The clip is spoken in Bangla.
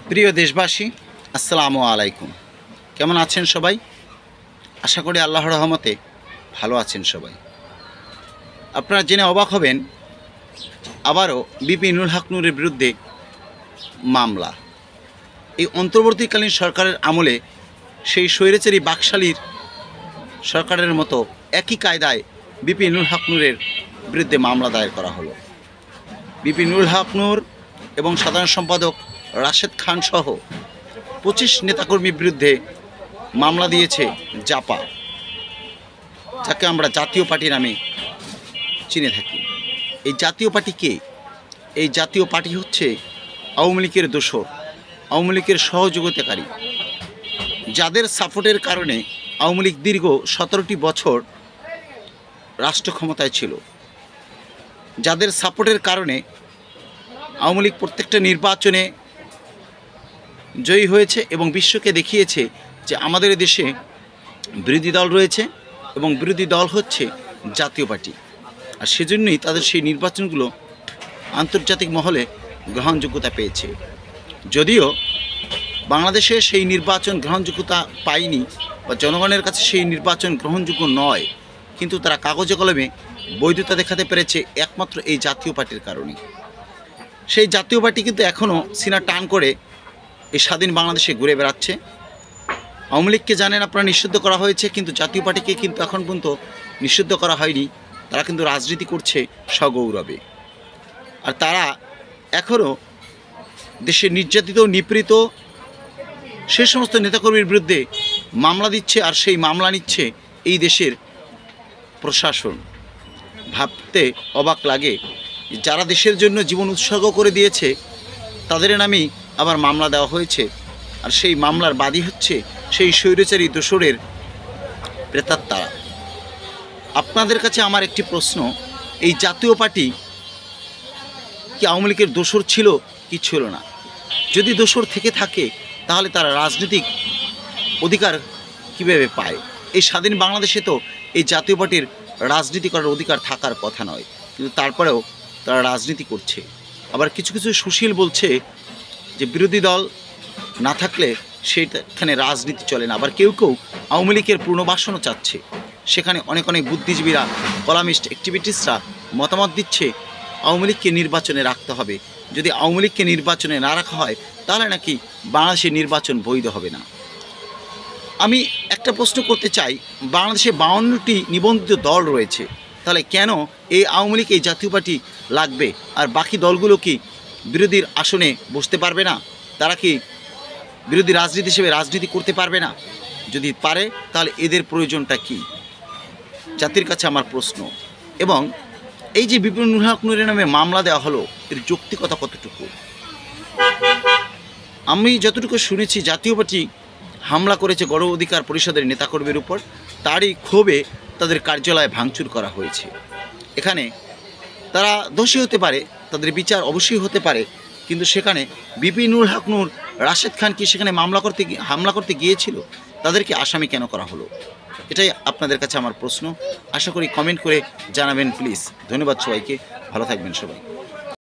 প্রিয় দেশবাসী, আসসালামু আলাইকুম। কেমন আছেন সবাই? আশা করি আল্লাহর রহমতে ভালো আছেন সবাই। আপনারা জেনে অবাক হবেন, আবারও বিপি নুরুল হক নূরের বিরুদ্ধে মামলা। এই অন্তর্বর্তীকালীন সরকারের আমলে সেই স্বৈরাচারী বাকশালীর সরকারের মতো একই কায়দায় বিপি নুরুল হক নূরের বিরুদ্ধে মামলা দায়ের করা হলো। বিপি নুরুল হক নূর এবং সাধারণ সম্পাদক রাশেদ খান সহ 25 নেতাকর্মীর বিরুদ্ধে মামলা দিয়েছে জাপা, যাকে আমরা জাতীয় পার্টি নামে চিনে থাকি। এই জাতীয় পার্টি কে? এই জাতীয় পার্টি হচ্ছে আওয়ামী লীগের দোসর, আওয়ামী লীগের সহযোগিতাকারী, যাদের সাপোর্টের কারণে আওয়ামী লীগ দীর্ঘ 17টি বছর রাষ্ট্র ক্ষমতায় ছিল, যাদের সাপোর্টের কারণে আওয়ামী লীগ প্রত্যেকটা নির্বাচনে জয়ী হয়েছে এবং বিশ্বকে দেখিয়েছে যে আমাদের দেশে বিরোধী দল রয়েছে এবং বিরোধী দল হচ্ছে জাতীয় পার্টি। আর সেজন্যই তাদের সেই নির্বাচনগুলো আন্তর্জাতিক মহলে গ্রহণযোগ্যতা পেয়েছে। যদিও বাংলাদেশে সেই নির্বাচন গ্রহণযোগ্যতা পায়নি বা জনগণের কাছে সেই নির্বাচন গ্রহণযোগ্য নয়, কিন্তু তারা কাগজে কলমে বৈধতা দেখাতে পেরেছে একমাত্র এই জাতীয় পার্টির কারণে। সেই জাতীয় পার্টি কিন্তু এখনও সিনা টান করে এই স্বাধীন বাংলাদেশে ঘুরে বেড়াচ্ছে। আওয়ামী লীগকে জানেন আপনারা নিষিদ্ধ করা হয়েছে, কিন্তু জাতীয় পার্টিকে কিন্তু এখন পর্যন্ত নিষিদ্ধ করা হয়নি। তারা কিন্তু রাজনীতি করছে সগৌরবে। আর তারা এখনও দেশে নির্যাতিত নিপীড়িত সে সমস্ত নেতাকর্মীর বিরুদ্ধে মামলা দিচ্ছে, আর সেই মামলা নিচ্ছে এই দেশের প্রশাসন। ভাবতে অবাক লাগে, যারা দেশের জন্য জীবন উৎসর্গ করে দিয়েছে তাদের নামেই আবার মামলা দেওয়া হয়েছে। আর সেই মামলার বাদী হচ্ছে সেই স্বৈরাচারী দোসরের প্রেতাত্মারা। আপনাদের কাছে আমার একটি প্রশ্ন, এই জাতীয় পার্টি কি আওয়ামী লীগের দোসর ছিল কি ছিল না? যদি দোসর থেকে থাকে তাহলে তারা রাজনৈতিক অধিকার কীভাবে পায়? এই স্বাধীন বাংলাদেশে তো এই জাতীয় পার্টির রাজনীতি করার অধিকার থাকার কথা নয়, কিন্তু তারপরেও তারা রাজনীতি করছে। আবার কিছু কিছু সুশীল বলছে যে বিরোধী দল না থাকলে সেইখানে রাজনীতি চলে না। আবার কেউ কেউ আওয়ামী লীগের পুনর্বাসনও চাচ্ছে। সেখানে অনেক অনেক বুদ্ধিজীবীরা, কলামিস্ট, অ্যাক্টিভিটিস্টরা মতামত দিচ্ছে আওয়ামী লীগকে নির্বাচনে রাখতে হবে। যদি আওয়ামী লীগকে নির্বাচনে না রাখা হয় তাহলে নাকি বাংলাদেশের নির্বাচন বৈধ হবে না। আমি একটা প্রশ্ন করতে চাই, বাংলাদেশে 52টি নিবন্ধিত দল রয়েছে, তাহলে কেন এই আওয়ামী লীগ, এই জাতীয় পার্টি লাগবে? আর বাকি দলগুলো কি বিরোধীর আসনে বসতে পারবে না? তারা কি বিরোধী রাজনীতি হিসেবে রাজনীতি করতে পারবে না? যদি পারে তাহলে এদের প্রয়োজনটা কি? জাতির কাছে আমার প্রশ্ন। এবং এই যে বিপি নুরুল হক নূরের নামে মামলা দেওয়া হলো, এর যৌক্তিকতা কতটুকু? আমি যতটুকু শুনেছি, জাতীয় পার্টি হামলা করেছে গণ অধিকার পরিষদের নেতাকর্মীর উপর, তারই ক্ষোভে তাদের কার্যালয় ভাঙচুর করা হয়েছে। এখানে তারা দোষী হতে পারে, তাদের বিচার অবশ্যই হতে পারে, কিন্তু সেখানে বিপি নুরুল হক নূর, রাশেদ খান কি সেখানে হামলা করতে গিয়েছিল? তাদেরকে আসামি কেন করা হলো? এটাই আপনাদের কাছে আমার প্রশ্ন। আশা করি কমেন্ট করে জানাবেন প্লিজ। ধন্যবাদ সবাইকে, ভালো থাকবেন সবাই।